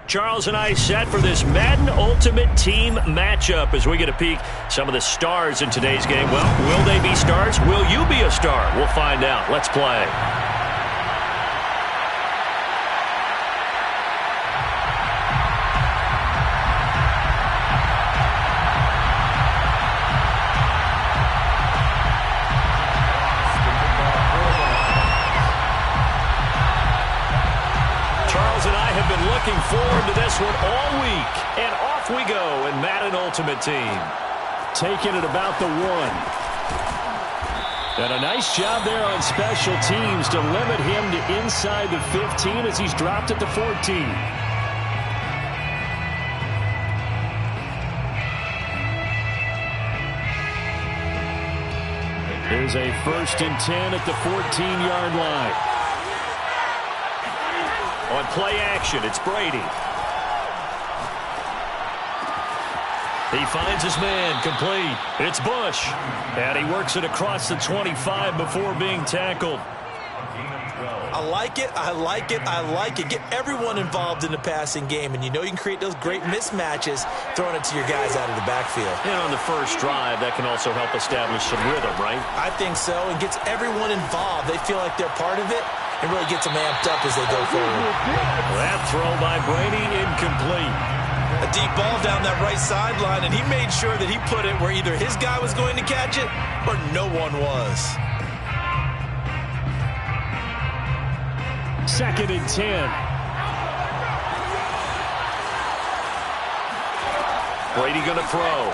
Charles and I set for this Madden Ultimate Team matchup as we get a peek some of the stars in today's game. Well, will they be stars? Will you be a star? We'll find out. Let's play. Looking forward to this one all week. And off we go in Madden Ultimate Team. Taking it about the 1. And a nice job there on special teams to limit him to inside the 15 as he's dropped at the 14. Here's a 1st and 10 at the 14-yard line. On play action, it's Brady. He finds his man, complete. It's Bush. And he works it across the 25 before being tackled. I like it, I like it, I like it. Get everyone involved in the passing game, and you know you can create those great mismatches throwing it to your guys out of the backfield. And on the first drive, that can also help establish some rhythm, right? I think so, and gets everyone involved. They feel like they're part of it, and really gets them amped up as they go forward. That throw by Brady, incomplete. A deep ball down that right sideline, and he made sure that he put it where either his guy was going to catch it or no one was. 2nd and 10. Brady going to throw.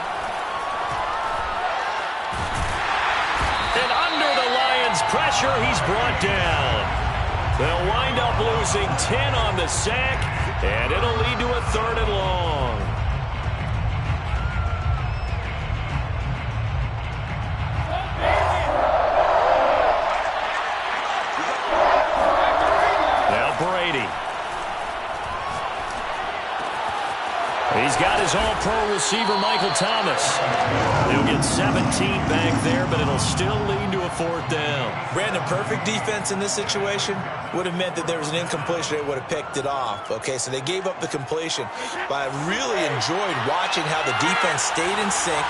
And under the Lions' pressure, he's brought down. They'll wind up losing 10 on the sack, and it'll lead to a 3rd and long. Now Brady. He's got his all-pro receiver, Michael Thomas. He'll get 17 back there, but it'll still lead to a 4th down. Brandon, perfect defense in this situation would have meant that there was an incompletion. They would have picked it off. Okay, so they gave up the completion. But I really enjoyed watching how the defense stayed in sync,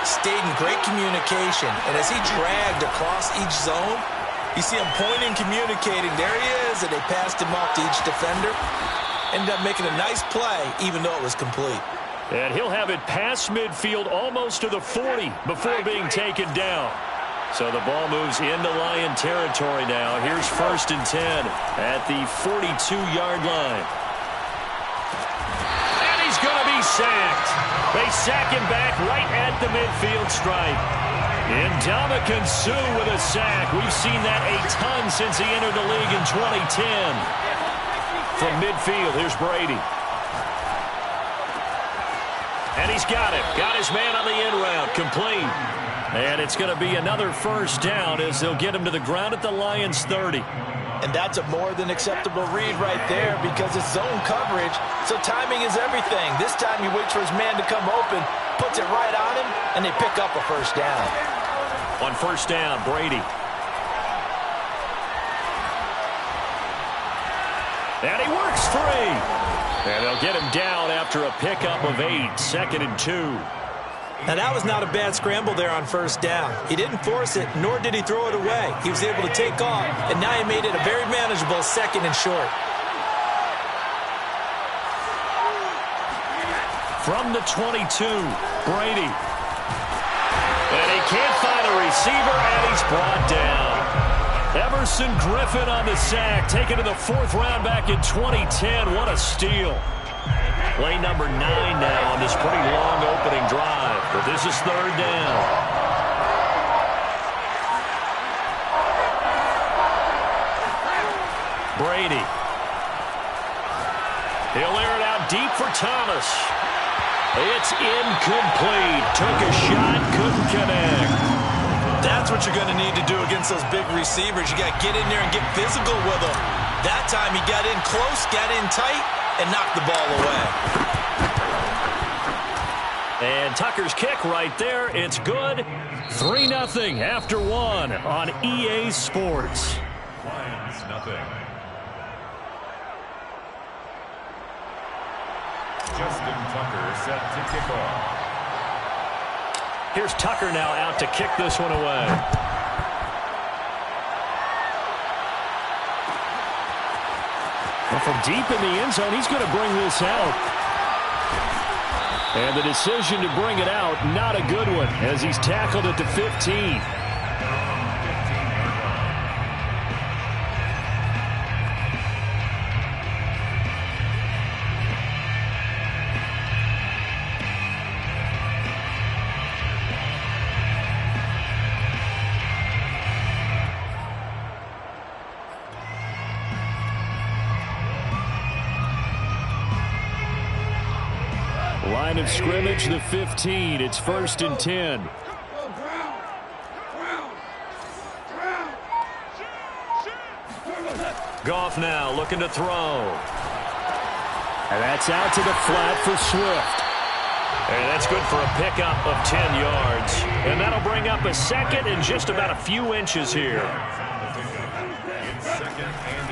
stayed in great communication. And as he dragged across each zone, you see him pointing, communicating. There he is, and they passed him off to each defender. Ended up making a nice play, even though it was complete. And he'll have it past midfield almost to the 40 before being taken down. So the ball moves into Lion territory now. Here's 1st and 10 at the 42-yard line. And he's going to be sacked. They sack him back right at the midfield stripe. Ndamukong Suh with a sack. We've seen that a ton since he entered the league in 2010. From midfield, here's Brady. And he's got him. Got his man on the in route. Complete. And it's going to be another 1st down as they'll get him to the ground at the Lions' 30. And that's a more than acceptable read right there because it's zone coverage, so timing is everything. This time he waits for his man to come open, puts it right on him, and they pick up a 1st down. On 1st down, Brady. And he works free. And they'll get him down after a pickup of 8. 2nd and 2. Now, that was not a bad scramble there on 1st down. He didn't force it, nor did he throw it away. He was able to take off, and now he made it a very manageable 2nd and short. From the 22, Brady. And he can't find a receiver, and he's brought down. Everson Griffin on the sack, taken to the 4th round back in 2010. What a steal. Play number 9 now on this pretty long opening drive. But this is 3rd down. Brady. He'll air it out deep for Thomas. It's incomplete. Took a shot, couldn't connect. That's what you're going to need to do against those big receivers. You got to get in there and get physical with them. That time he got in close, got in tight, and knocked the ball away. And Tucker's kick right there. It's good. 3-0 after 1 on EA Sports. Lions, nothing. Justin Tucker set to kick off. Here's Tucker now out to kick this one away. Well, from deep in the end zone, he's going to bring this out. And the decision to bring it out, not a good one, as he's tackled at the 15. Line of scrimmage, the 15. It's 1st and 10. Goff now looking to throw. And that's out to the flat for Swift. And that's good for a pickup of 10 yards. And that'll bring up a second and just about a few inches here.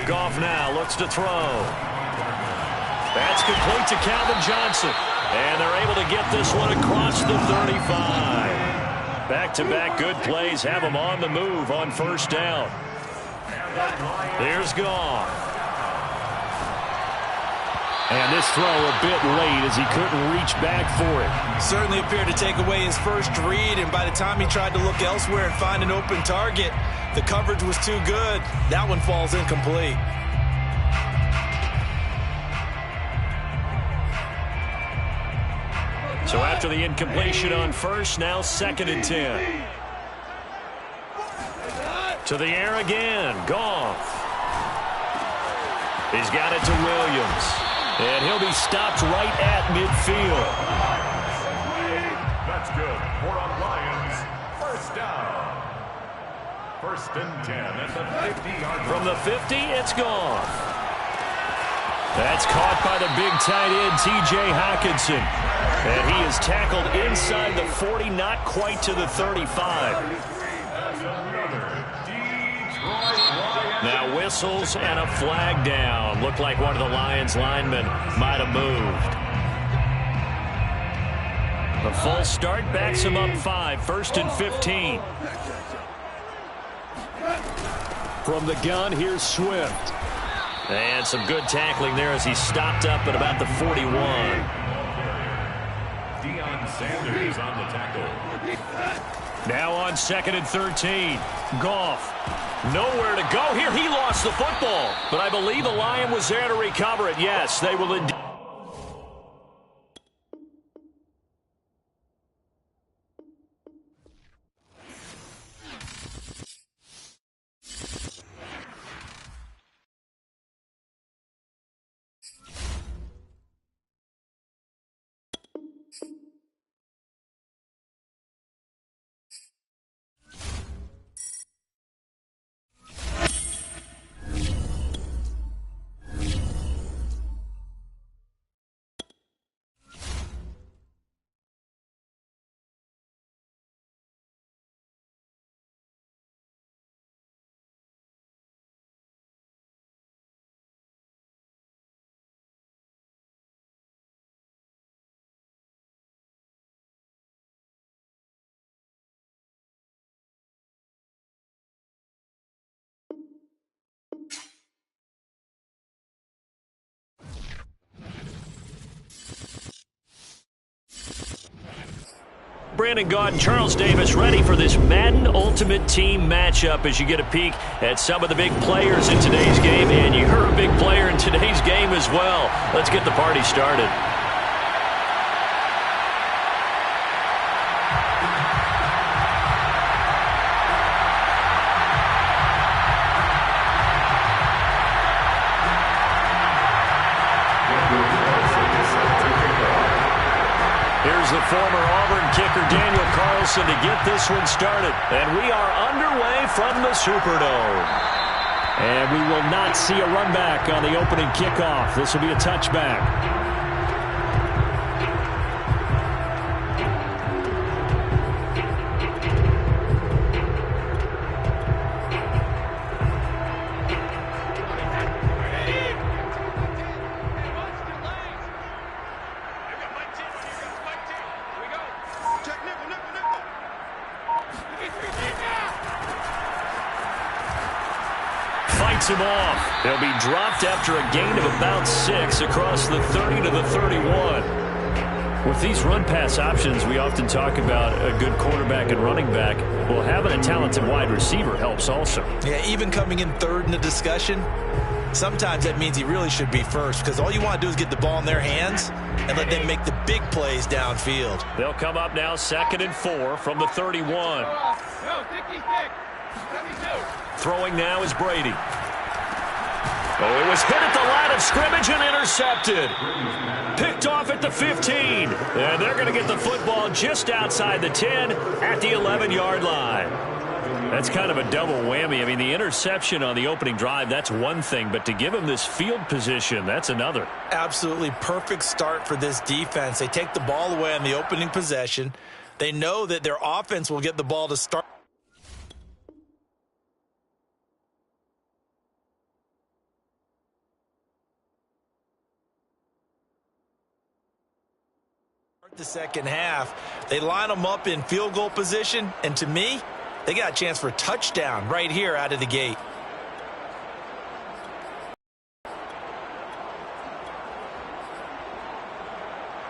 Goff now looks to throw. That's complete to Calvin Johnson. And they're able to get this one across the 35. Back-to-back good plays have them on the move on 1st down. There's Goff. And this throw a bit late as he couldn't reach back for it. Certainly appeared to take away his first read, and by the time he tried to look elsewhere and find an open target, the coverage was too good. That one falls incomplete. So after the incompletion on 1st, now 2nd and 10. To the air again, Goff. He's got it to Williams. And he'll be stopped right at midfield. That's good for a Lions 1st down. 1st and 10 at the 50-yard line. From the 50, it's Goff. That's caught by the big tight end, T.J. Hockenson. And he is tackled inside the 40, not quite to the 35. Now whistles and a flag down. Looked like one of the Lions linemen might have moved. The full start backs him up 5, 1st and 15. From the gun, here's Swift. And some good tackling there as he stopped up at about the 41. Deion Sanders on the tackle. Now on 2nd and 13. Goff. Nowhere to go here. He lost the football. But I believe the Lion was there to recover it. Yes, they will indeed. Brandon Gaudin, Charles Davis ready for this Madden Ultimate Team matchup as you get a peek at some of the big players in today's game. And you're a big player in today's game as well. Let's get the party started. Here's the former Auburn kicker, Daniel Carlson, to get this one started. And we are underway from the Superdome. And we will not see a run back on the opening kickoff. This will be a touchback. fights him off. He'll be dropped after a gain of about 6 across the 30 to the 31. With these run-pass options, we often talk about a good quarterback and running back. Well, having a talented wide receiver helps also. Yeah, even coming in third in the discussion, sometimes that means he really should be first, because all you want to do is get the ball in their hands and let them make the big plays downfield. They'll come up now 2nd and 4 from the 31. Throwing now is Brady. Oh, it was hit at the line of scrimmage and intercepted. Picked off at the 15. And they're going to get the football just outside the 10 at the 11-yard line. That's kind of a double whammy. I mean, the interception on the opening drive, that's one thing. But to give him this field position, that's another. Absolutely perfect start for this defense. They take the ball away on the opening possession. They know that their offense will get the ball to start the second half. They line them up in field goal position, and to me, they got a chance for a touchdown right here out of the gate.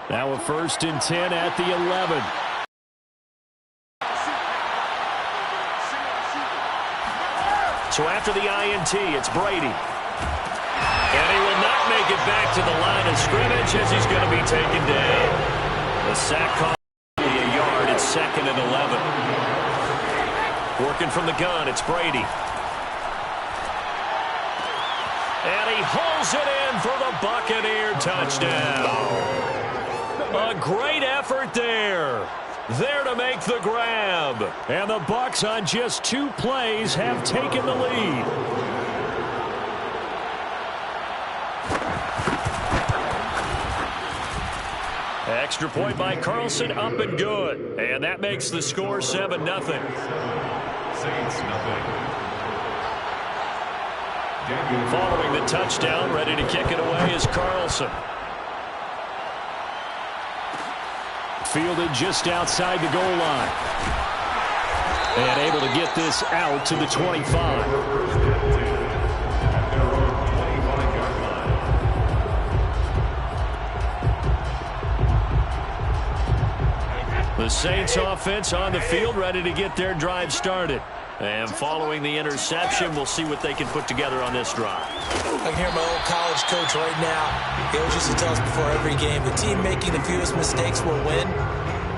Now a 1st and 10 at the 11. So after the INT, it's Brady. And he will not make it back to the line of scrimmage as he's going to be taken down. The sack cost a yard. It's 2nd and 11. Working from the gun, it's Brady. And he hauls it in for the Buccaneer touchdown. A great effort there. There to make the grab. And the Bucs on just 2 plays have taken the lead. Extra point by Carlson, up and good. And that makes the score 7-0. Saints nothing. Following the touchdown, ready to kick it away is Carlson. Fielded just outside the goal line. And able to get this out to the 25. The Saints offense on the field, ready to get their drive started. And following the interception, we'll see what they can put together on this drive. I can hear my old college coach right now. He always used to tell us before every game, the team making the fewest mistakes will win.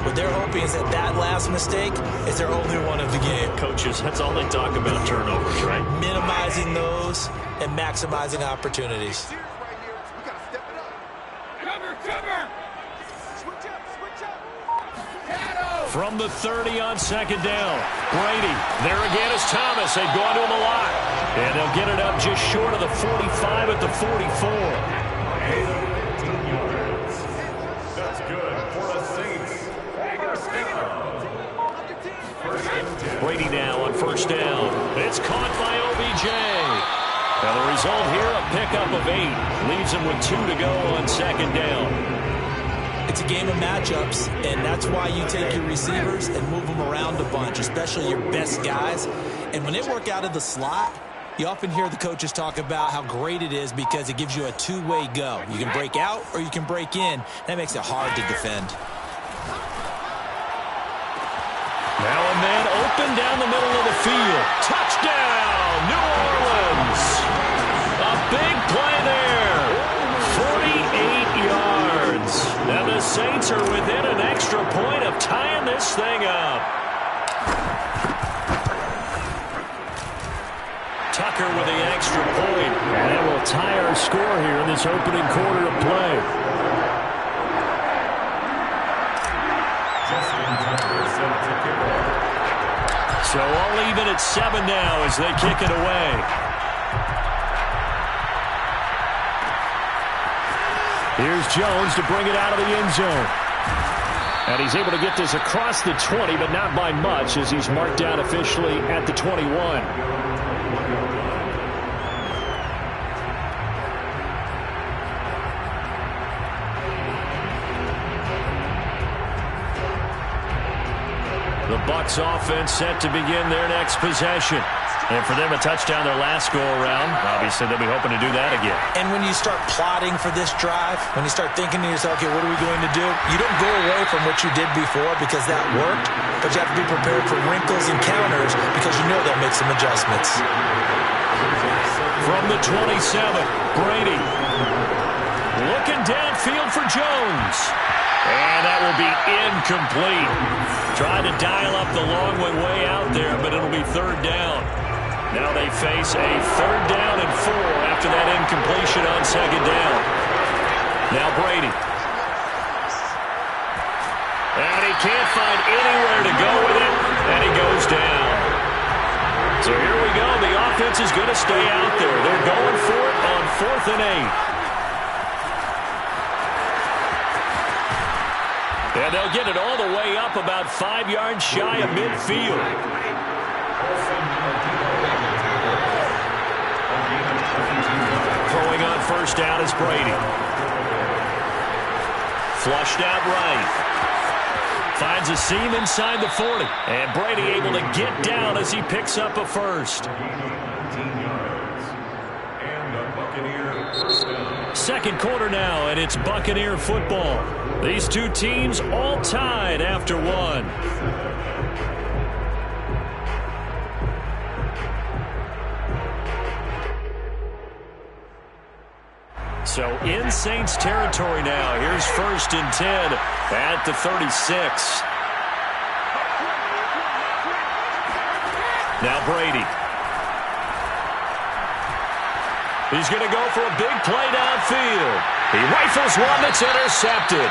What they're hoping is that last mistake is their only one of the game. Coaches, that's all they talk about, turnovers, right? Minimizing those and maximizing opportunities. From the 30 on 2nd down. Brady. There again is Thomas. They've gone to him a lot. And they'll get it up just short of the 45 at the 44. That's good for the Saints. First down. Brady now on 1st down. It's caught by OBJ. Now the result here, a pickup of 8. Leaves him with 2 to go on 2nd down. It's a game of matchups, and that's why you take your receivers and move them around a bunch, especially your best guys. And when they work out of the slot, you often hear the coaches talk about how great it is because it gives you a two-way go. You can break out or you can break in. That makes it hard to defend. Now a man open down the middle of the field. Touchdown, New Orleans. A big play there. 48 yards. Now the Saints are within an extra point of tying this thing up. Tucker with the extra point. And that will tie our score here in this opening quarter of play. So all even at 7 now as they kick it away. Here's Jones to bring it out of the end zone. And he's able to get this across the 20, but not by much as he's marked down officially at the 21. The Bucs offense set to begin their next possession. And for them, a touchdown their last go-around. Obviously, they'll be hoping to do that again. And when you start plotting for this drive, when you start thinking to yourself, okay, what are we going to do? You don't go away from what you did before because that worked, but you have to be prepared for wrinkles and counters because you know they'll make some adjustments. From the 27, Brady. Looking downfield for Jones. And that will be incomplete. Trying to dial up the long way out there, but it'll be third down. Now they face a 3rd down and 4 after that incompletion on 2nd down. Now Brady. And he can't find anywhere to go with it, and he goes down. So here we go. The offense is going to stay out there. They're going for it on 4th and 8. And they'll get it all the way up about 5 yards shy of midfield. Throwing on 1st down is Brady. Flushed out right. Finds a seam inside the 40. And Brady able to get down as he picks up a 1st. 2nd quarter now, and it's Buccaneer football. These two teams all tied after 1. So in Saints territory now. Here's 1st and 10 at the 36. Now Brady. He's going to go for a big play downfield. He rifles one that's intercepted.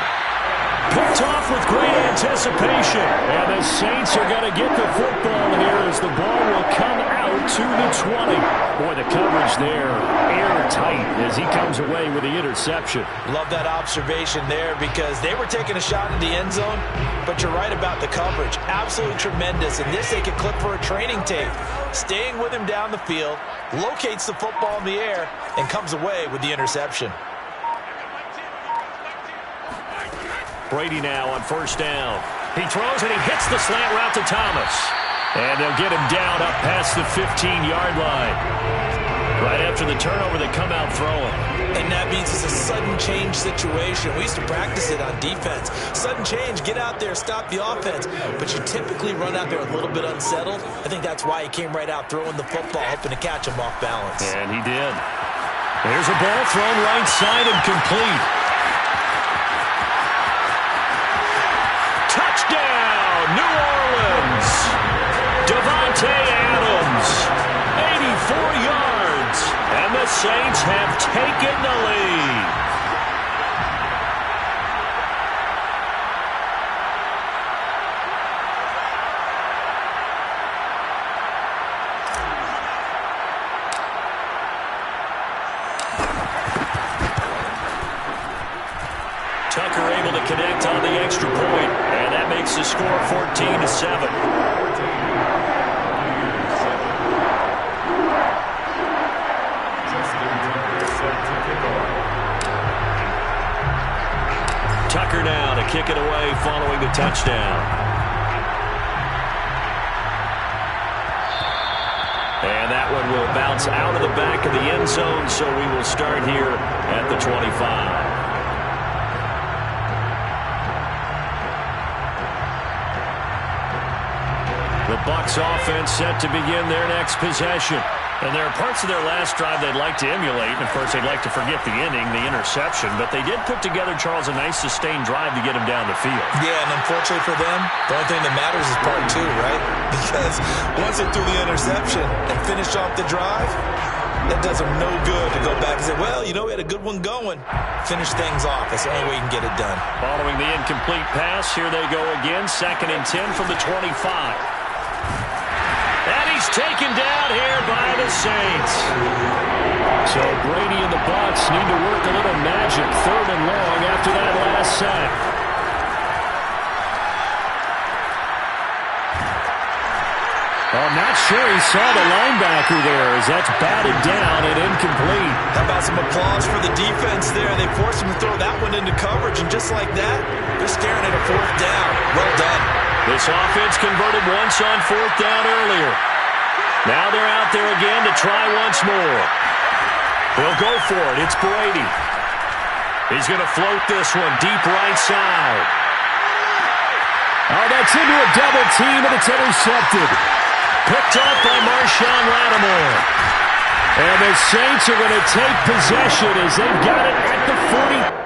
Picked off with great anticipation. And the Saints are going to get the football here as the ball will come out to the 20. Boy, the coverage there airtight as he comes away with the interception. Love that observation there because they were taking a shot in the end zone, but you're right about the coverage. Absolutely tremendous. And this they could clip for a training tape. Staying with him down the field, locates the football in the air, and comes away with the interception. Brady now on 1st down. He throws and he hits the slant route to Thomas. And they'll get him down up past the 15-yard line. Right after the turnover, they come out throwing. And that means it's a sudden change situation. We used to practice it on defense. Sudden change, get out there, stop the offense. But you typically run out there a little bit unsettled. I think that's why he came right out throwing the football, hoping to catch him off balance. And he did. There's a ball thrown right side and complete. Touchdown, New Orleans. Davante Adams, 84 yards, and the Saints have taken the lead. Tucker able to connect on the extra point, and that makes the score 14-7. Tucker now to kick it away following the touchdown. And that one will bounce out of the back of the end zone, so we will start here at the 25. The Bucs offense set to begin their next possession. And there are parts of their last drive they'd like to emulate. And, of course, they'd like to forget the ending, the interception. But they did put together, Charles, a nice sustained drive to get him down the field. Yeah, and unfortunately for them, the only thing that matters is part 2, right? Because once they threw the interception and finished off the drive, that does them no good to go back and say, well, you know, we had a good one going. Finish things off. That's the only way you can get it done. Following the incomplete pass, here they go again. 2nd and 10 from the 25. And he's taken down here by the Saints. So Brady and the Bucs need to work a little magic 3rd and long after that last sack. I'm not sure he saw the linebacker there as that's batted down and incomplete. How about some applause for the defense there? They forced him to throw that one into coverage, and just like that, they're staring at a 4th down. Well done. This offense converted once on 4th down earlier. Now they're out there again to try once more. They'll go for it. It's Brady. He's going to float this one deep right side. Oh, that's into a double team, and it's intercepted. Picked off by Marshawn Lattimore. And the Saints are going to take possession as they've got it at the 40.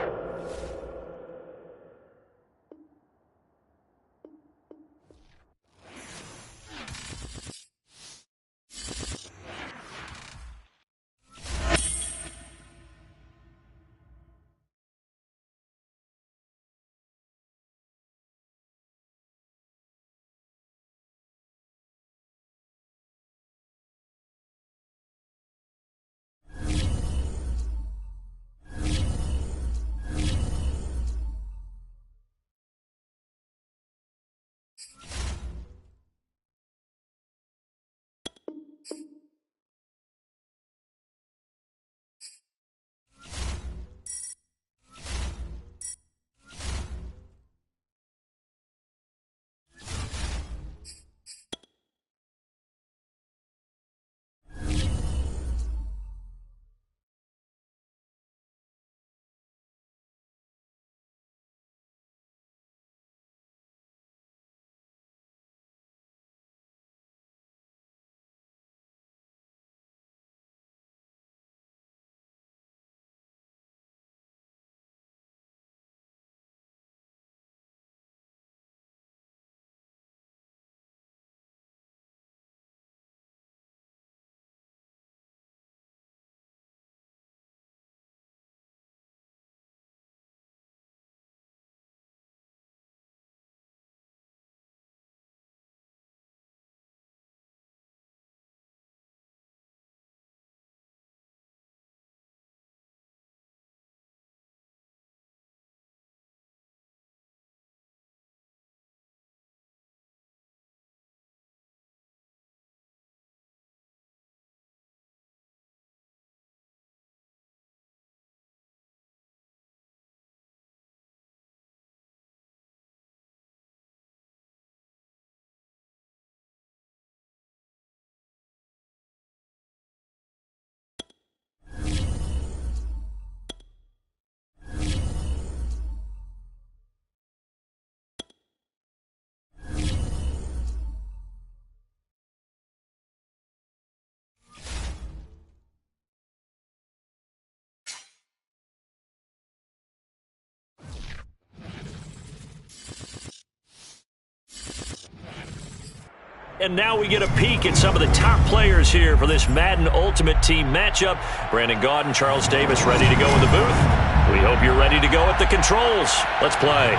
And now we get a peek at some of the top players here for this Madden Ultimate Team matchup. Brandon Gaudin, Charles Davis ready to go in the booth. We hope you're ready to go at the controls. Let's play.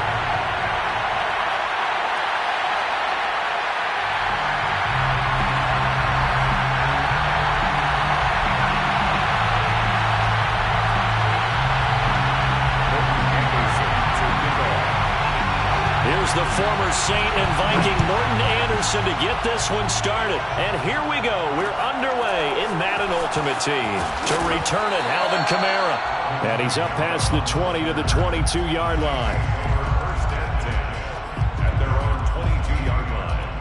The former Saint and Viking Morton Anderson to get this one started. And here we go. We're underway in Madden Ultimate Team. To return it, Alvin Kamara. And he's up past the 20 to the 22-yard line. First and 10 at their own 22-yard line.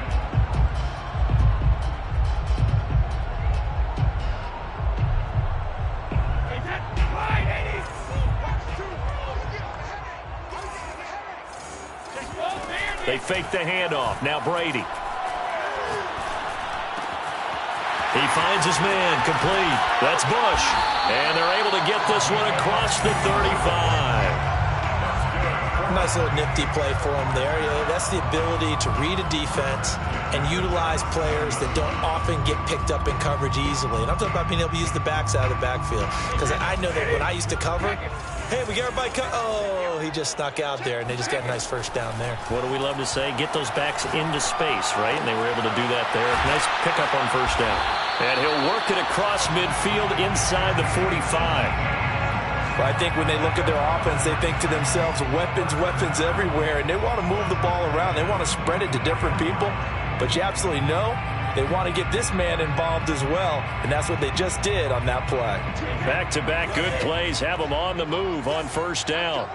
They fake the handoff. Now Brady. He finds his man complete. That's Bush. And they're able to get this one across the 35. Nice little nifty play for him there. Yeah, that's the ability to read a defense and utilize players that don't often get picked up in coverage easily. And I'm talking about being able to use the backs out of the backfield. Because I know that when I used to cover, hey, we got everybody oh, he just snuck out there, and they just got a nice first down there. What do we love to say? Get those backs into space, right? And they were able to do that there. Nice pickup on first down. And he'll work it across midfield inside the 45. But I think when they look at their offense, they think to themselves, weapons, weapons everywhere, and they want to move the ball around. They want to spread it to different people. But you absolutely know they want to get this man involved as well, and that's what they just did on that play. Back-to-back good plays have them on the move on first down.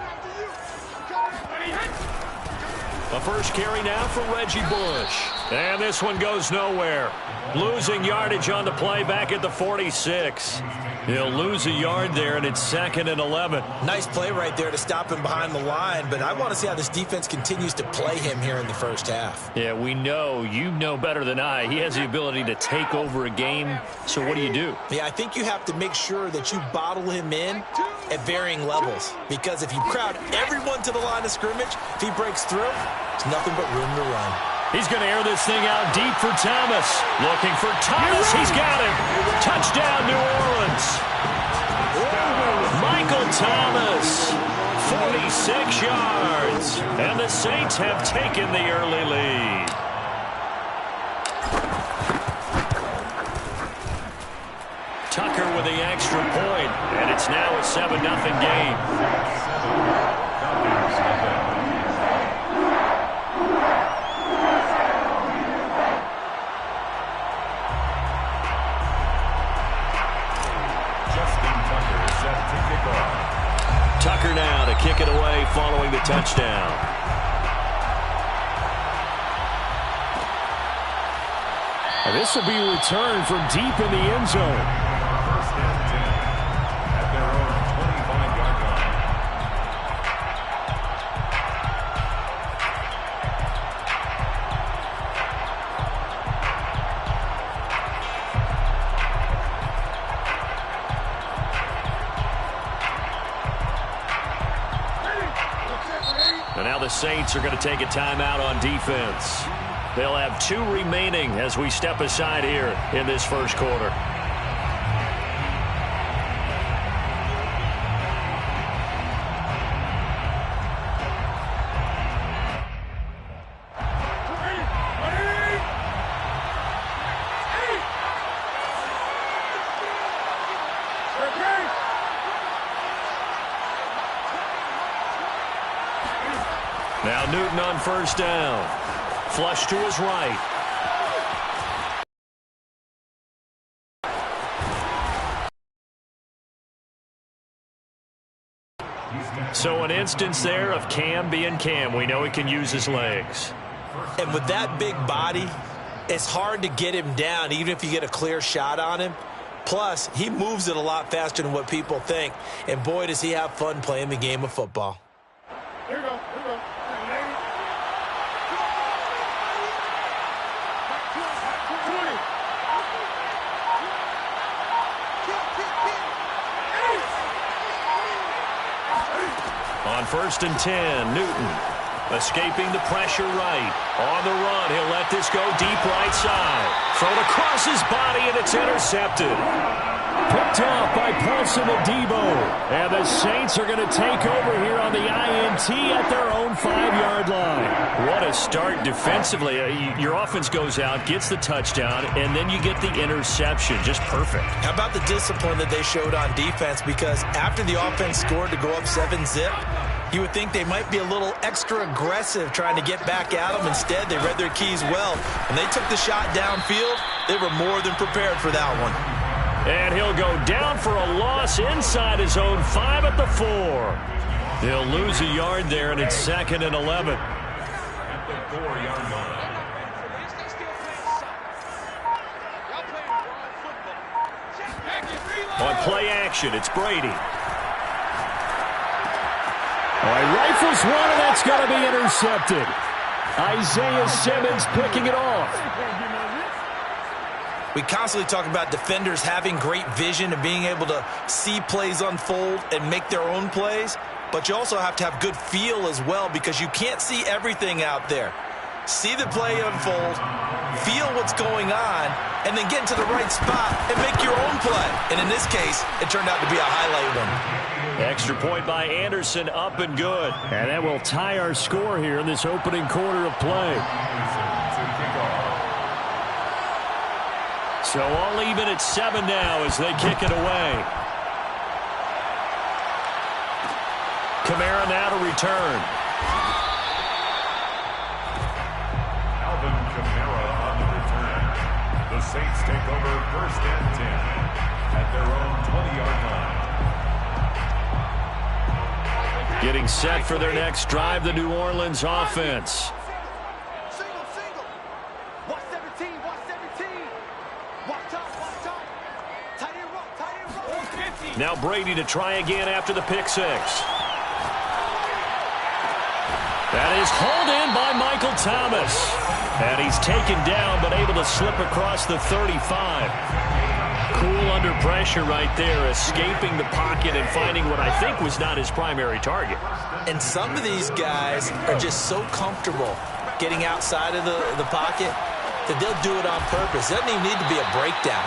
A first carry now for Reggie Bush. And this one goes nowhere. Losing yardage on the play back at the 46. He'll lose a yard there, and it's 2nd and 11. Nice play right there to stop him behind the line, but I want to see how this defense continues to play him here in the first half. Yeah, we know. You know better than I. He has the ability to take over a game, so what do you do? Yeah, I think you have to make sure that you bottle him in at varying levels, because if you crowd everyone to the line of scrimmage, if he breaks through, there's nothing but room to run. He's going to air this thing out deep for Thomas. Looking for Thomas. He's got him. Touchdown, New Orleans. Michael Thomas, 46 yards. And the Saints have taken the early lead. Tucker with the extra point, and it's now a 7-0 game. Tucker now to kick it away following the touchdown. And this will be a return from deep in the end zone. 1st and 10 at their own 25-yard line. And now the Saints are going to take a timeout on defense. They'll have 2 remaining as we step aside here in this first quarter. Now Newton on 1st down. Flush to his right. So an instance there of Cam being Cam. We know he can use his legs. And with that big body, it's hard to get him down, even if you get a clear shot on him. Plus, he moves it a lot faster than what people think. And boy, does he have fun playing the game of football. Here we go. On 1st and 10, Newton escaping the pressure right. On the run, he'll let this go deep right side. Thrown across his body, and it's intercepted. Picked off by Paulson Adebo. And the Saints are going to take over here on the INT at their own 5-yard line. What a start defensively. Your offense goes out, gets the touchdown, and then you get the interception. Just perfect. How about the discipline that they showed on defense? Because after the offense scored to go up 7-zip, you would think they might be a little extra aggressive trying to get back at them. Instead, they read their keys well. When they took the shot downfield, they were more than prepared for that one. And he'll go down for a loss inside his own 5 at the 4. He'll lose a yard there, and it's 2nd and 11. At the 4-yard line. On play action, it's Brady. All right, rifles one, and that's going to be intercepted. Isaiah Simmons picking it off. We constantly talk about defenders having great vision and being able to see plays unfold and make their own plays, but you also have to have good feel as well, because you can't see everything out there. See the play unfold, feel what's going on, and then get into the right spot and make your own play. And in this case, it turned out to be a highlight one. Extra point by Anderson, up and good. And that will tie our score here in this opening quarter of play. So all even at 7 now as they kick it away. Kamara now to return. Alvin Kamara on the return. The Saints take over 1st and 10 at their own 20-yard line. Getting set for their next drive, the New Orleans offense. Now Brady to try again after the pick six. That is hauled in by Michael Thomas. And he's taken down but able to slip across the 35. Cool under pressure right there, escaping the pocket and finding what I think was not his primary target. And some of these guys are just so comfortable getting outside of the pocket that they'll do it on purpose. It doesn't even need to be a breakdown.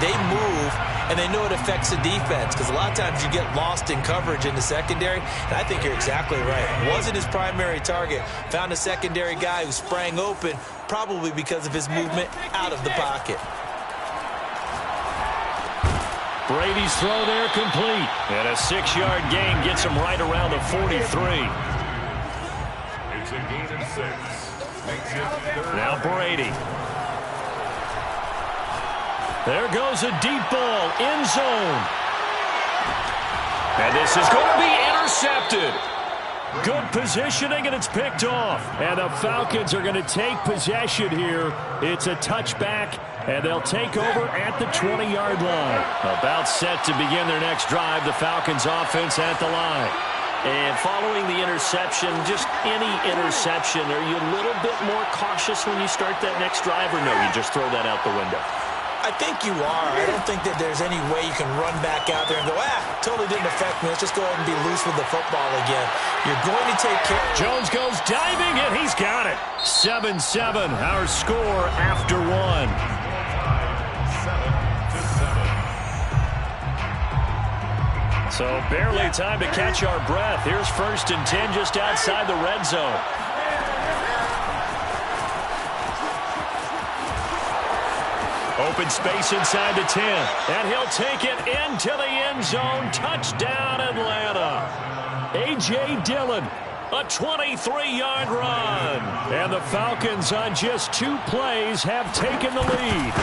They move, and they know it affects the defense, because a lot of times you get lost in coverage in the secondary, and I think you're exactly right. It wasn't his primary target. Found a secondary guy who sprang open, probably because of his movement out of the pocket. Brady's throw there complete. And a 6-yard gain gets him right around the 43. It's a gain of 6. Makes it third. Now Brady. There goes a deep ball, end zone. And this is going to be intercepted. Good positioning, and it's picked off. And the Falcons are going to take possession here. It's a touchback, and they'll take over at the 20-yard line. About set to begin their next drive, the Falcons offense at the line. And following the interception, just any interception, are you a little bit more cautious when you start that next drive, or no, you just throw that out the window? I think you are. I don't think that there's any way you can run back out there and go, totally didn't affect me. Let's just go ahead and be loose with the football again. You're going to take care. Jones goes diving, and he's got it. 7-7, our score after one. 7-7. So barely time to catch our breath. Here's 1st and 10 just outside the red zone. Open space inside the 10. And he'll take it into the end zone. Touchdown, Atlanta. A.J. Dillon, a 23-yard run. And the Falcons on just 2 plays have taken the lead.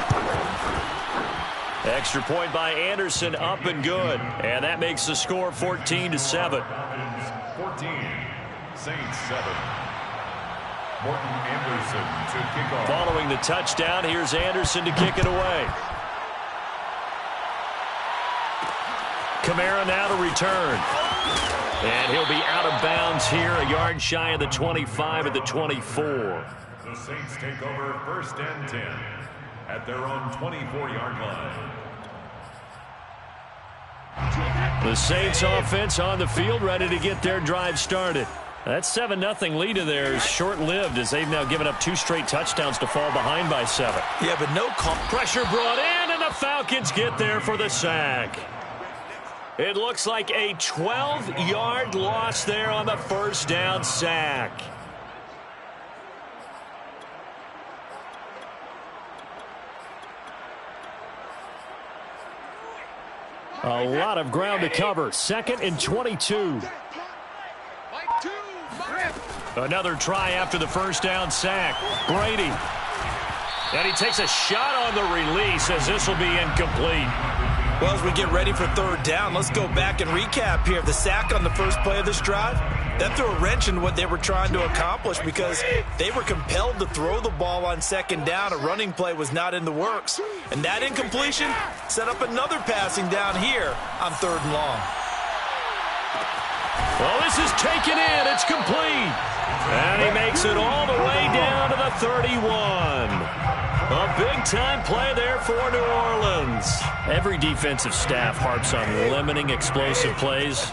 Extra point by Anderson, up and good. And that makes the score 14-7. 14, Saints 7. Morton Anderson to kick off. Following the touchdown, here's Anderson to kick it away. Kamara now to return. And he'll be out of bounds here, a yard shy of the 25 at the 24. The Saints take over 1st and 10 at their own 24-yard line. The Saints offense on the field, ready to get their drive started. That 7-0 lead of theirs short-lived, as they've now given up 2 straight touchdowns to fall behind by 7. Yeah, but no call. Pressure brought in, and the Falcons get there for the sack. It looks like a 12-yard loss there on the 1st down sack. A lot of ground to cover. 2nd and 22. Another try after the 1st down sack. Brady. And he takes a shot on the release, as this will be incomplete. Well, as we get ready for 3rd down, let's go back and recap here. The sack on the first play of this drive, that threw a wrench in what they were trying to accomplish, because they were compelled to throw the ball on 2nd down. A running play was not in the works. And that incompletion set up another passing down here on 3rd and long. Well, this is taken in. It's complete. And he makes it all the way down to the 31. A big-time play there for New Orleans. Every defensive staff harps on limiting explosive plays.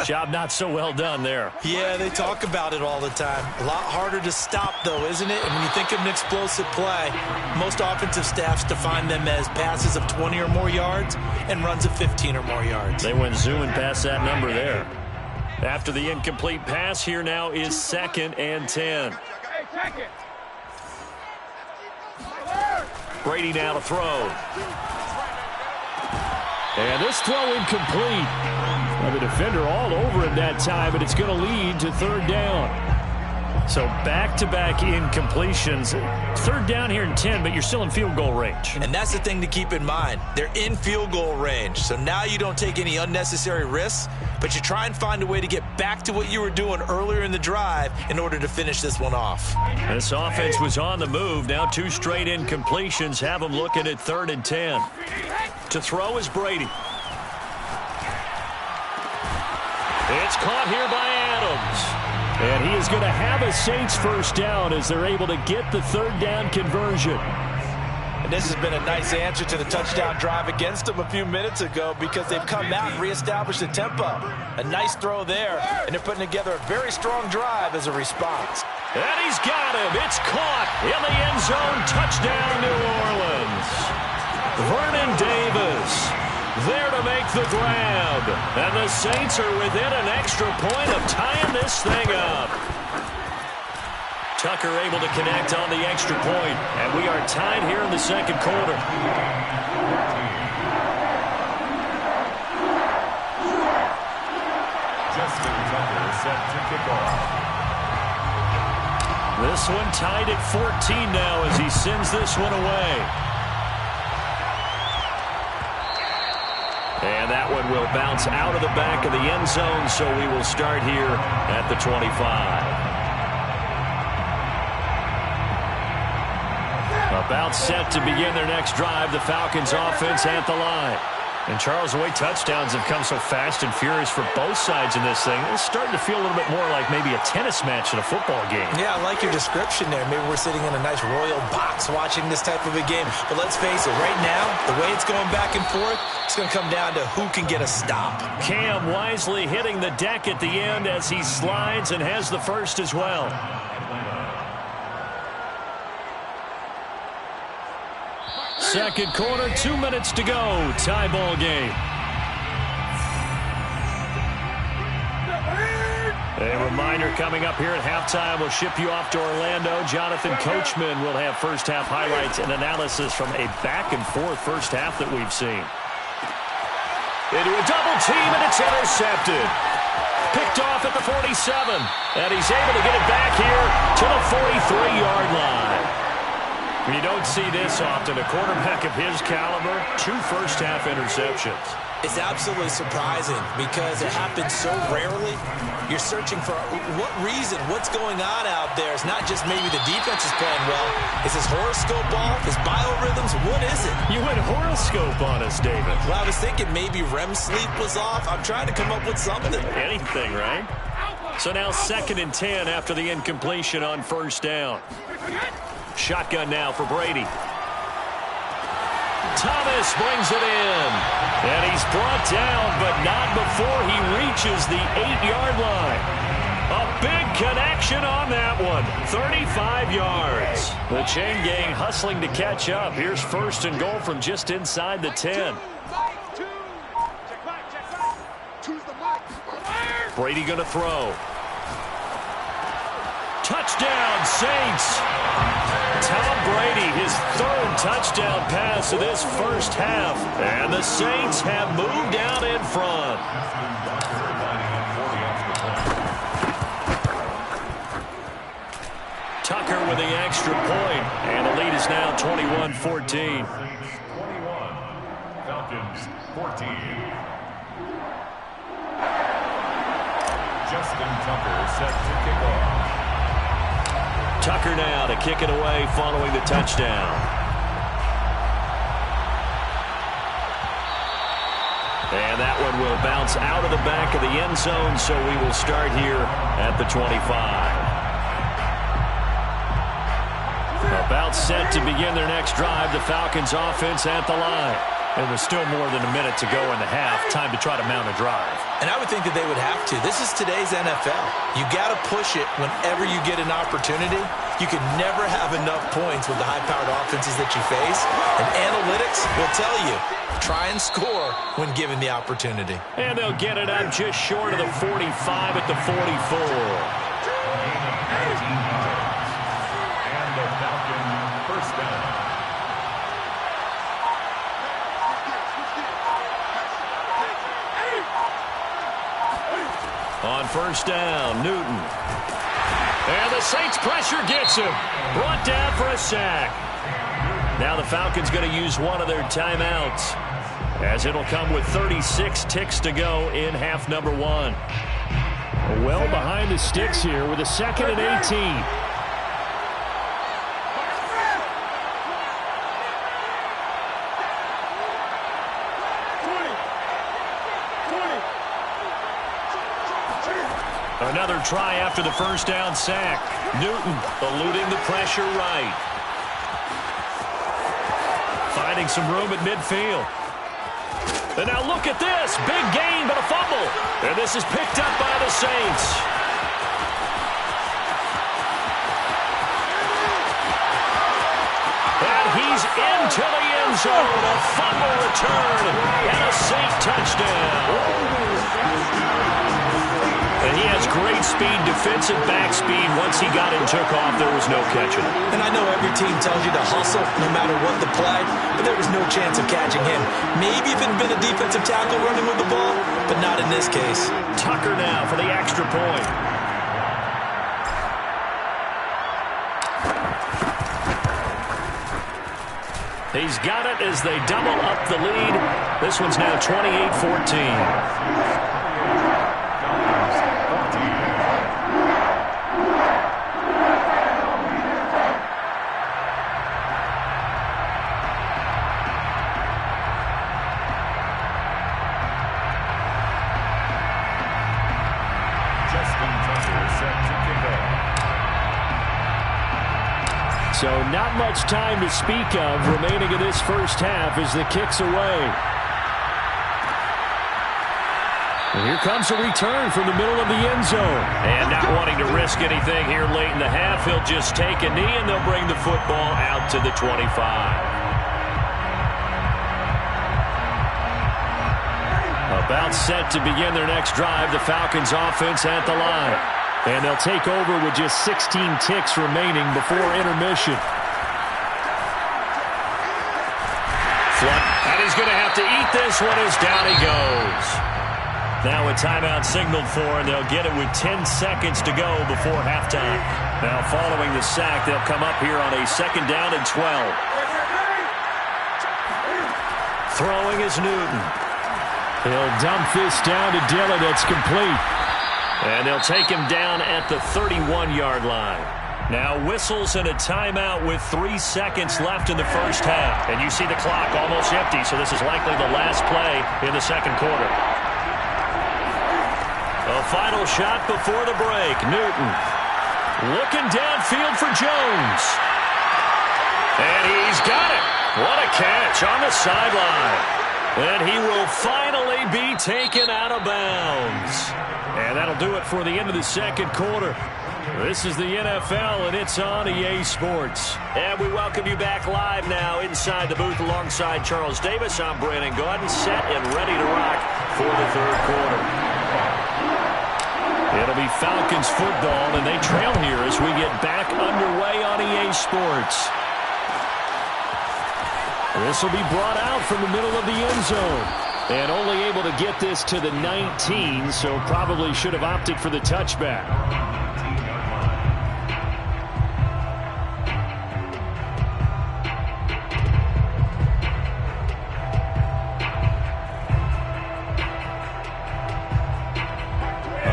Job not so well done there. Yeah, they talk about it all the time. A lot harder to stop, though, isn't it? And when you think of an explosive play, most offensive staffs define them as passes of 20 or more yards and runs of 15 or more yards. They went zooming past that number there. After the incomplete pass, here now is 2nd and 10. Brady now to throw. And this throw incomplete. Well, the defender all over him that time, but it's going to lead to 3rd down. So back-to-back incompletions. Third down here in 10, but you're still in field goal range. And that's the thing to keep in mind. They're in field goal range. So now you don't take any unnecessary risks, but you try and find a way to get back to what you were doing earlier in the drive in order to finish this one off. This offense was on the move. Now 2 straight incompletions have them looking at 3rd and 10. To throw is Brady. It's caught here by Adams. And he is going to have a Saints first down as they're able to get the 3rd down conversion. And this has been a nice answer to the touchdown drive against them a few minutes ago because they've come out and reestablished the tempo. A nice throw there, and they're putting together a very strong drive as a response. And he's got him. It's caught in the end zone. Touchdown, New Orleans. Vernon Davis there to make the grab. And the Saints are within an extra point of tying this thing up. Tucker able to connect on the extra point. And we are tied here in the second quarter. Justin Tucker set to kick off. This one tied at 14 now as he sends this one away. And that one will bounce out of the back of the end zone, so we will start here at the 25. About set to begin their next drive, the Falcons offense at the line. And Charles, the way touchdowns have come so fast and furious for both sides in this thing, it's starting to feel a little bit more like maybe a tennis match in a football game. Yeah, I like your description there. Maybe we're sitting in a nice royal box watching this type of a game. But let's face it, right now, the way it's going back and forth, it's going to come down to who can get a stop. Cam wisely hitting the deck at the end as he slides and has the first as well. Second quarter, 2 minutes to go. Tie ball game. A reminder coming up here at halftime. We'll ship you off to Orlando. Jonathan Coachman will have first half highlights and analysis from a back and forth first half that we've seen. Into a double team and it's intercepted. Picked off at the 47. And he's able to get it back here to the 43-yard line. You don't see this often. A quarterback of his caliber, 2 first-half interceptions. It's absolutely surprising because it happens so rarely. You're searching for what reason, what's going on out there. It's not just maybe the defense is playing well. Is his horoscope off? His biorhythms? What is it? You went horoscope on us, David. Well, I was thinking maybe REM sleep was off. I'm trying to come up with something. Anything, right? So now 2nd and 10 after the incompletion on first down. Shotgun now for Brady. Thomas brings it in. And he's brought down, but not before he reaches the 8-yard line. A big connection on that one. 35 yards. The chain gang hustling to catch up. Here's 1st and goal from just inside the 10. Brady going to throw. Touchdown, Saints. Tom Brady, his 3rd touchdown pass of this first half. And the Saints have moved out in front. Tucker with the extra point. And the lead is now 21-14. 21. Falcons 14. Justin Tucker set to kick off. Tucker now to kick it away following the touchdown. And that one will bounce out of the back of the end zone, so we will start here at the 25. About set to begin their next drive, the Falcons offense at the line. And there's still more than a minute to go in the half. Time to try to mount a drive. And I would think that they would have to. This is today's NFL. You got to push it whenever you get an opportunity. You can never have enough points with the high-powered offenses that you face. And analytics will tell you, try and score when given the opportunity. And they'll get it up just short of the 45 at the 44. And the Falcon first down. On first down, Newton. And the Saints pressure gets him. Brought down for a sack. Now the Falcons going to use one of their timeouts, as it'll come with 36 ticks to go in half number one. Well behind the sticks here with a 2nd and 18. Another try after the first down sack. Newton eluding the pressure right. Finding some room at midfield. And now look at this. Big gain, but a fumble. And this is picked up by the Saints. And he's into the end zone. A fumble return and a Saint touchdown. And he has great speed, defensive back speed. Once he got and took off, there was no catching him. And I know every team tells you to hustle no matter what the play, but there was no chance of catching him. Maybe if it had been a defensive tackle running with the ball, but not in this case. Tucker now for the extra point. He's got it as they double up the lead. This one's now 28-14. So not much time to speak of remaining in this first half as the kick's away. And here comes a return from the middle of the end zone. And not wanting to risk anything here late in the half, he'll just take a knee and they'll bring the football out to the 25. About set to begin their next drive, the Falcons offense at the line. And they'll take over with just 16 ticks remaining before intermission. And he's going to have to eat this one as down he goes. Now a timeout signaled for, and they'll get it with 10 seconds to go before halftime. Now following the sack, they'll come up here on a 2nd down and 12. Throwing is Newton. He'll dump this down to Dillon. It's complete. And they'll take him down at the 31-yard line. Now whistles and a timeout with 3 seconds left in the first half. And you see the clock almost empty, so this is likely the last play in the second quarter. A final shot before the break. Newton looking downfield for Jones. And he's got it. What a catch on the sideline. And he will finally be taken out of bounds. And that'll do it for the end of the second quarter. This is the NFL, and it's on EA Sports. And we welcome you back live now inside the booth alongside Charles Davis. I'm Brandon Gaudin, set and ready to rock for the third quarter. It'll be Falcons football, and they trail here as we get back underway on EA Sports. This will be brought out from the middle of the end zone. And only able to get this to the 19, so probably should have opted for the touchback.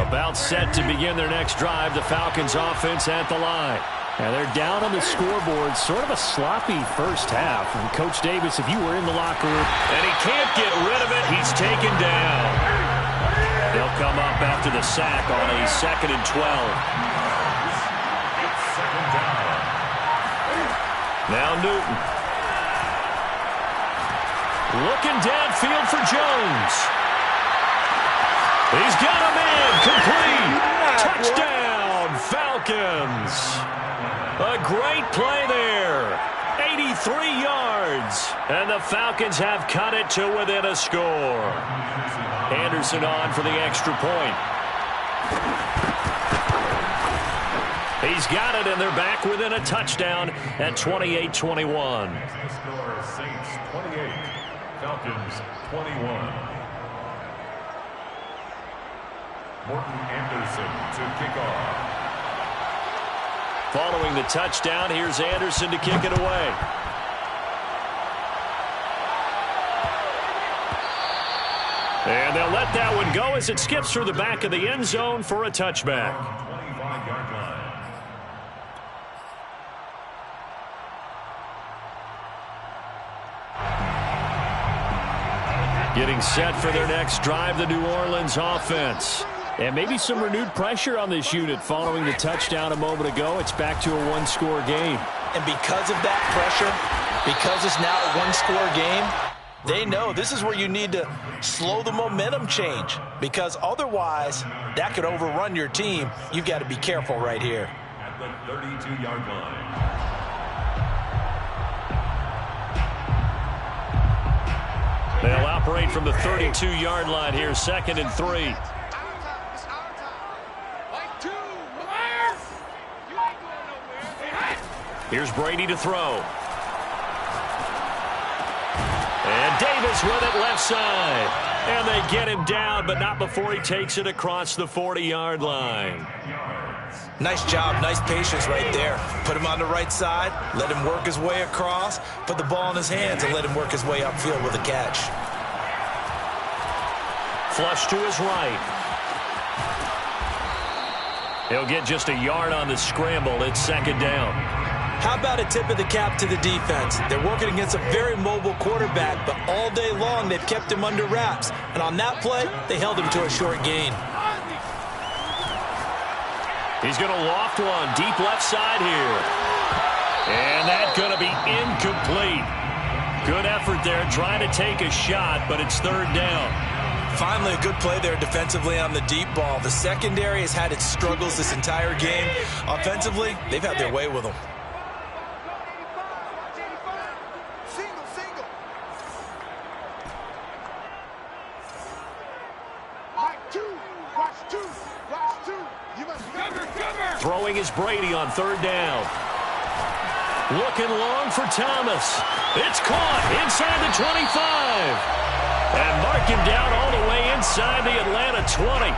About set to begin their next drive, the Falcons offense at the line. And they're down on the scoreboard, sort of a sloppy first half. And Coach Davis, if you were in the locker room. And he can't get rid of it. He's taken down. They'll come up after the sack on a 2nd and 12. Now Newton. Looking downfield for Jones. He's got him in. Complete. Touchdown, Falcons. A great play there. 83 yards. And the Falcons have cut it to within a score. Anderson on for the extra point. He's got it, and they're back within a touchdown at 28-21. Score Saints 28, Falcons 21. Morton Anderson to kick off. Following the touchdown, here's Anderson to kick it away. And they'll let that one go as it skips through the back of the end zone for a touchback. 25-yard line. Getting set for their next drive, the New Orleans offense. And maybe some renewed pressure on this unit following the touchdown a moment ago. It's back to a one-score game. And because of that pressure, because it's now a one-score game, they know this is where you need to slow the momentum change, because otherwise that could overrun your team. You've got to be careful right here. At the 32-yard line. They'll operate from the 32-yard line here, 2nd and 3. Here's Brady to throw. And Davis with it left side. And they get him down, but not before he takes it across the 40-yard line. Nice job, nice patience right there. Put him on the right side, let him work his way across, put the ball in his hands, and let him work his way upfield with a catch. Flush to his right. He'll get just a yard on the scramble. It's 2nd down. How about a tip of the cap to the defense? They're working against a very mobile quarterback, but all day long they've kept him under wraps. And on that play, they held him to a short gain. He's going to loft one deep left side here. And that's going to be incomplete. Good effort there trying to take a shot, but it's 3rd down. Finally, a good play there defensively on the deep ball. The secondary has had its struggles this entire game. Offensively, they've had their way with them. Throwing is Brady on 3rd down. Looking long for Thomas. It's caught inside the 25. And mark him down all the way inside the Atlanta 20.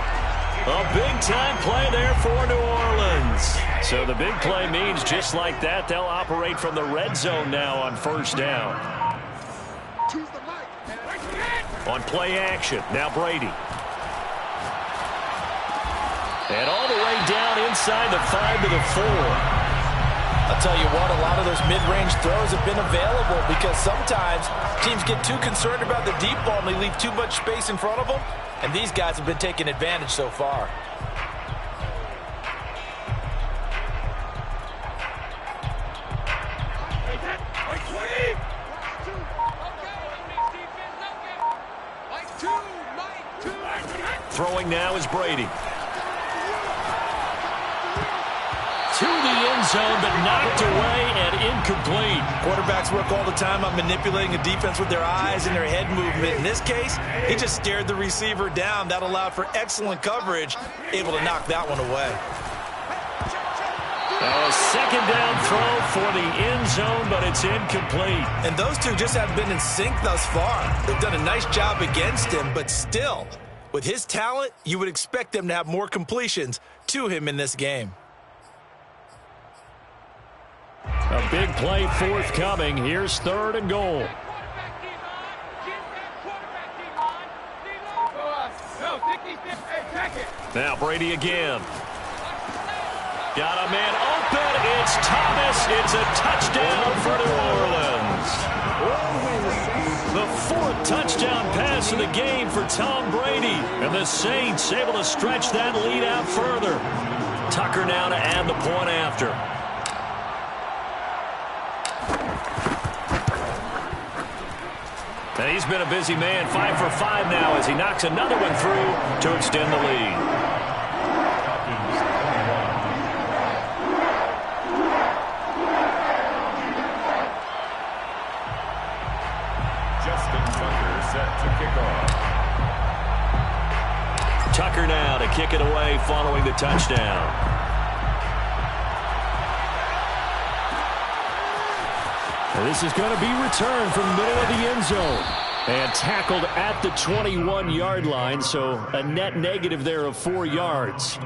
A big-time play there for New Orleans. So the big play means just like that, they'll operate from the red zone now on 1st down. On play action, now Brady. And all the way down inside the 5 to the 4. I'll tell you what, a lot of those mid-range throws have been available because sometimes teams get too concerned about the deep ball and they leave too much space in front of them, and these guys have been taking advantage so far. Throwing now is Brady. To the end zone, but knocked away and incomplete. Quarterbacks work all the time on manipulating a defense with their eyes and their head movement. In this case, he just stared the receiver down. That allowed for excellent coverage, able to knock that one away. Now a 2nd down throw for the end zone, but it's incomplete. And those two just haven't been in sync thus far. They've done a nice job against him, but still, with his talent, you would expect them to have more completions to him in this game. A big play forthcoming. Here's 3rd and goal. Now Brady again. Got a man open. It's Thomas. It's a touchdown for New Orleans. The 4th touchdown pass of the game for Tom Brady. And the Saints able to stretch that lead out further. Tucker now to add the point after. And he's been a busy man, 5 for 5 now as he knocks another one through to extend the lead. Justin Tucker set to kick off. Tucker now to kick it away following the touchdown. This is going to be returned from the middle of the end zone. And tackled at the 21-yard line, so a net negative there of 4 yards.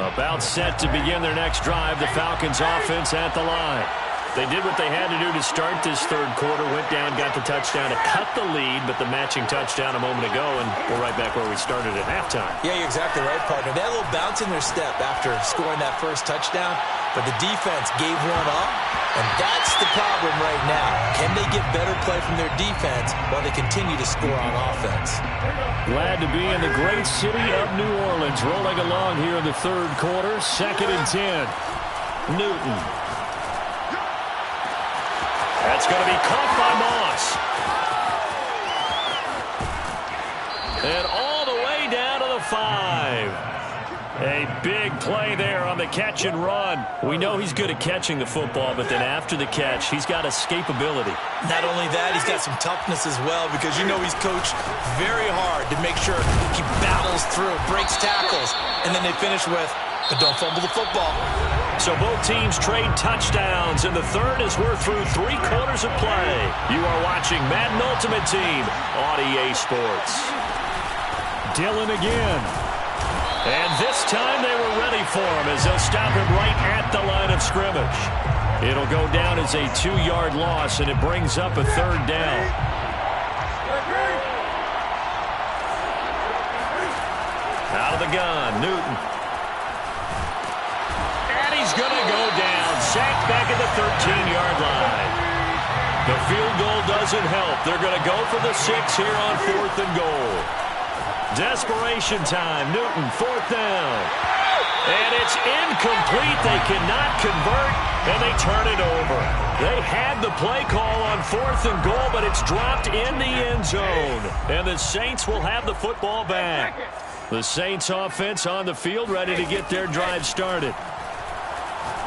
About set to begin their next drive, the Falcons offense at the line. They did what they had to do to start this third quarter, went down, got the touchdown to cut the lead, but the matching touchdown a moment ago, and we're right back where we started at halftime. Yeah, you're exactly right, partner. They had a little bounce in their step after scoring that first touchdown, but the defense gave one up, and that's the problem right now. Can they get better play from their defense while they continue to score on offense? Glad to be in the great city of New Orleans, rolling along here in the third quarter, 2nd and 10. Newton. That's going to be caught by Moss. And all the way down to the 5. A big play there on the catch and run. We know he's good at catching the football, but then after the catch, he's got escapability. Not only that, he's got some toughness as well, because you know he's coached very hard to make sure he battles through, breaks tackles, and then they finish with, but don't fumble the football. So both teams trade touchdowns in the third as we're through 3 quarters of play. You are watching Madden Ultimate Team on EA Sports. Dillon again. And this time they were ready for him as they'll stop him right at the line of scrimmage. It'll go down as a 2-yard loss, and it brings up a 3rd down. Out of the gun, Newton. And he's going to go down. Sacked back at the 13-yard line. The field goal doesn't help. They're going to go for the 6 here on 4th and goal. Desperation time. Newton, 4th down. And it's incomplete. They cannot convert, and they turn it over. They had the play call on 4th and goal, but it's dropped in the end zone. And the Saints will have the football back. The Saints offense on the field ready to get their drive started.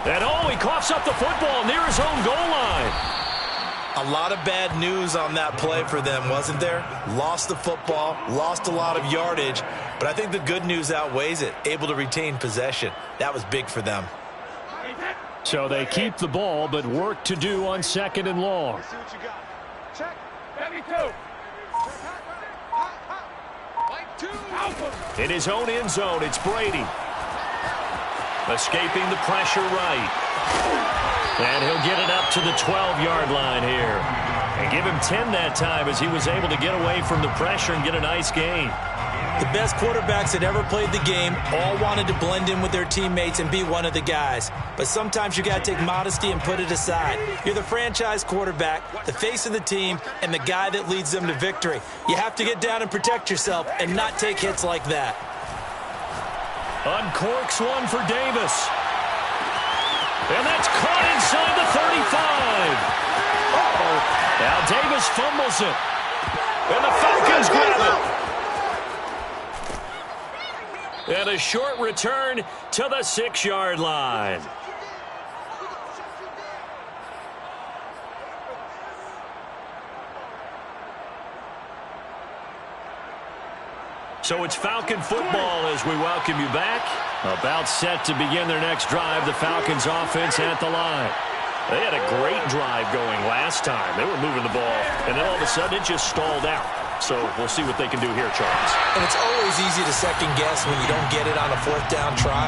And he coughs up the football near his own goal line. A lot of bad news on that play for them, wasn't there? Lost the football, lost a lot of yardage, but I think the good news outweighs it. Able to retain possession. That was big for them. So they keep the ball, but work to do on 2nd and long. In his own end zone, it's Brady. Escaping the pressure right. And he'll get it up to the 12-yard line here. And give him 10 that time as he was able to get away from the pressure and get a nice gain. The best quarterbacks that ever played the game all wanted to blend in with their teammates and be one of the guys. But sometimes you got to take modesty and put it aside. You're the franchise quarterback, the face of the team, and the guy that leads them to victory. You have to get down and protect yourself and not take hits like that. Uncorks one for Davis. And that's caught inside the 35. Now Davis fumbles it. And the Falcons grab it. And a short return to the 6-yard line. So it's Falcon football as we welcome you back. About set to begin their next drive, the Falcons offense at the line. They had a great drive going last time. They were moving the ball, and then all of a sudden it just stalled out. So we'll see what they can do here, Charles. And it's always easy to second guess when you don't get it on a 4th down try.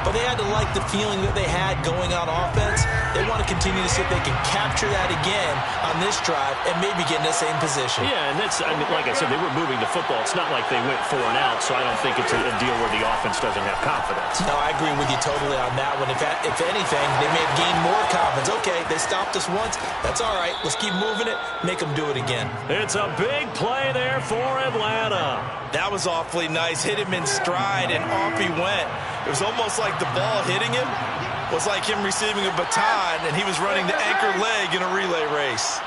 But they had to like the feeling that they had going on offense. They want to continue to see if they can capture that again on this drive and maybe get in the same position. Yeah, and that's, I mean, like I said, they were moving the football. It's not like they went 4 and out, so I don't think it's a deal where the offense doesn't have confidence. No, I agree with you totally on that one. If anything, they may have gained more confidence. Okay, they stopped us once. That's all right. Let's keep moving it. Make them do it again. It's a big play there for Atlanta. That was awfully nice. Hit him in stride, and off he went. It was almost like the ball hitting him was like him receiving a baton, and he was running the anchor leg in a relay race.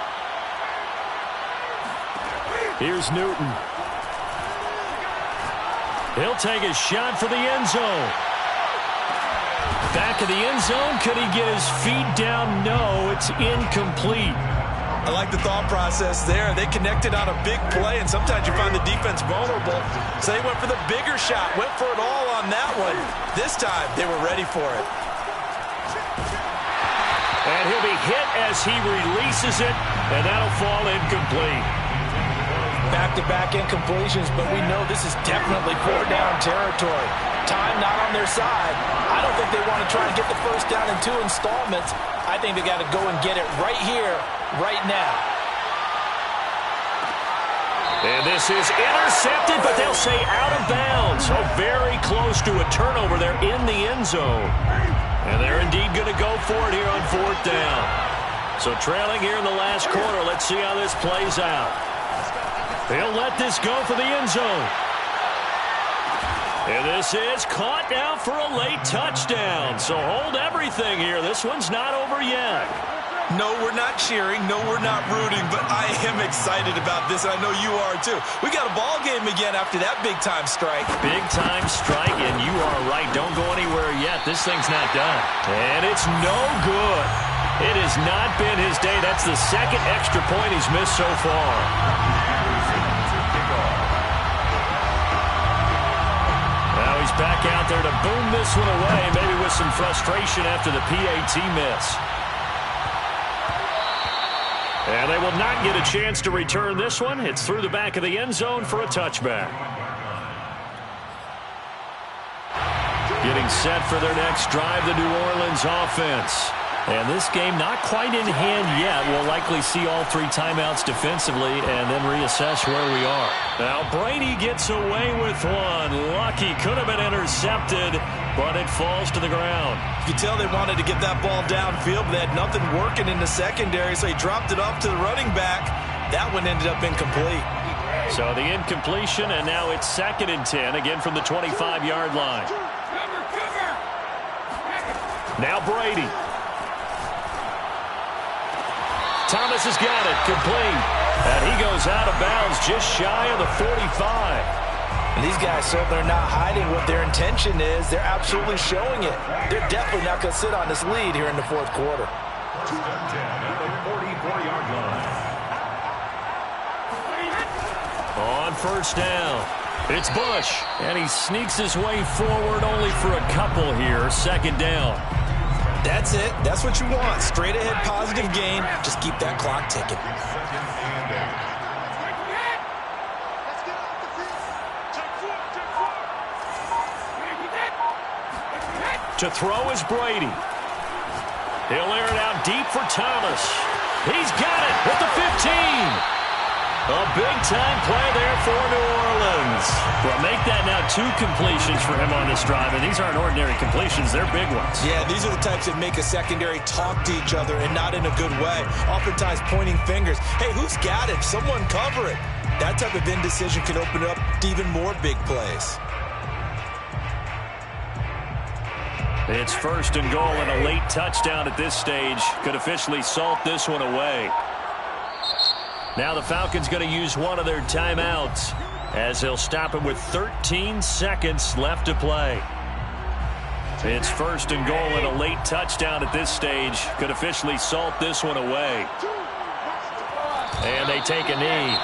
Here's Newton. He'll take a shot for the end zone. Back of the end zone. Could he get his feet down? No, it's incomplete. I like the thought process there. They connected on a big play, and sometimes you find the defense vulnerable. So they went for the bigger shot, went for it all on that one. This time, they were ready for it. And he'll be hit as he releases it, and that'll fall incomplete. Back-to-back incompletions, but we know this is definitely 4-down territory. Time not on their side. I don't think they want to try and get the first down in 2 installments. I think they got to go and get it right here, right now. And this is intercepted, but they'll say out of bounds. So very close to a turnover there in the end zone. And they're indeed going to go for it here on 4th down. So trailing here in the last quarter, let's see how this plays out. They'll let this go for the end zone. And this is caught now for a late touchdown. So hold everything here. This one's not over yet. No, we're not cheering. No, we're not rooting. But I am excited about this, and I know you are too. We got a ball game again after that big-time strike. Big-time strike, and you are right. Don't go anywhere yet. This thing's not done. And it's no good. It has not been his day. That's the second extra point he's missed so far. Now he's back out there to boom this one away, maybe with some frustration after the PAT miss. And they will not get a chance to return this one. It's through the back of the end zone for a touchback. Getting set for their next drive, the New Orleans offense. And this game not quite in hand yet. We'll likely see all 3 timeouts defensively and then reassess where we are. Now Brady gets away with one. Lucky, could have been intercepted, but it falls to the ground. You can tell they wanted to get that ball downfield, but they had nothing working in the secondary, so he dropped it off to the running back. That one ended up incomplete. So the incompletion, and now it's 2nd and 10, again from the 25-yard line. Now Brady. Thomas has got it, complete. And he goes out of bounds just shy of the 45. And these guys certainly are not hiding what their intention is. They're absolutely showing it. They're definitely not going to sit on this lead here in the 4th quarter. 2nd and 10 at the 44-yard line. On 1st down, it's Bush. And he sneaks his way forward only for a couple here. 2nd down. That's it. That's what you want. Straight ahead positive gain. Just keep that clock ticking. To throw is Brady. He'll air it out deep for Thomas. He's got it at the 15. A big-time play there for New Orleans. Well, make that now 2 completions for him on this drive, and these aren't ordinary completions. They're big ones. Yeah, these are the types that make a secondary talk to each other and not in a good way. Oftentimes pointing fingers. Hey, who's got it? Someone cover it. That type of indecision can open up to even more big plays. It's 1st and goal, and a late touchdown at this stage could officially salt this one away. Now the Falcons going to use one of their timeouts as they'll stop it with 13 seconds left to play. It's 1st and goal, and a late touchdown at this stage could officially salt this one away. And they take a knee.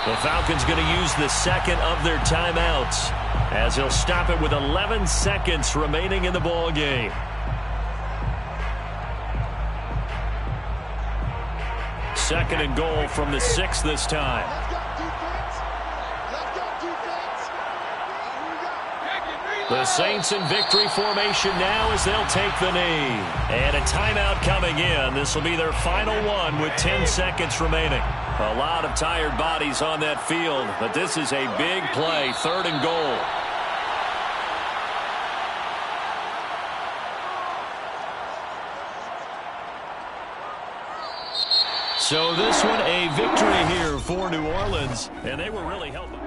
The Falcons going to use the 2nd of their timeouts as they'll stop it with 11 seconds remaining in the ball game. Second and goal from the 6 this time. The Saints in victory formation now as they'll take the knee. And a timeout coming in. This will be their final one with 10 seconds remaining. A lot of tired bodies on that field, but this is a big play, 3rd and goal. So this one a victory here for New Orleans, and they were really helping.